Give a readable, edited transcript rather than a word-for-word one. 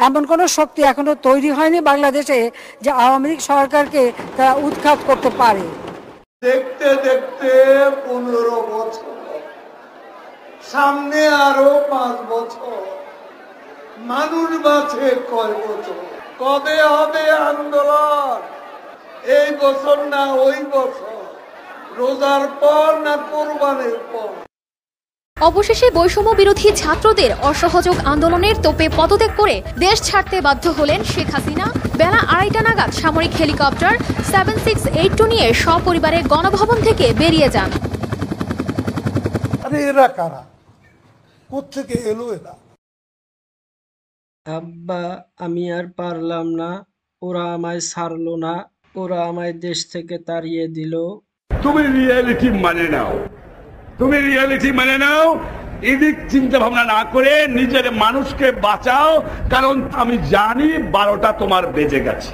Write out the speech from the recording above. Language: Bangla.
এমন কোনো শক্তি এখনো তৈরি হয়নি বাংলাদেশে যে আওয়ামী লীগ সরকারকে তারা উৎখাত করতে পারে। দেখতে দেখতে 15 বছর, সামনে আরো 5 বছর, মানুষ বাঁচে কয় বছর? কবে হবে আন্দোলন? এই বছর না ওই বছর? রোজার পর না কোরবানির পর? অবশেষে বৈষম্য বিরোধী ছাত্রদের অসহযোগ আন্দোলনের তোপে পদত্যাগ করে দেশ ছাড়তে বাধ্য হলেন শেখ হাসিনা। বেলা 2:30 নাগাদ সামরিক হেলিকপ্টার 7682 নিয়ে সপরিবারে গণভবন থেকে বেরিয়ে যান। আরে এরা কারা? কোত্থেকে এলো এরা? আব্বা, আমি আর পারলাম না, ওরা আমায় ছাড়লো না, ওরা আমায় দেশ থেকে তাড়িয়ে দিল। তুমি রিয়েলিটি মানে নাও, এদিক চিন্তা ভাবনা না করে নিজের মানুষকে বাঁচাও, কারণ আমি জানি 12টা তোমার বেজে গেছে।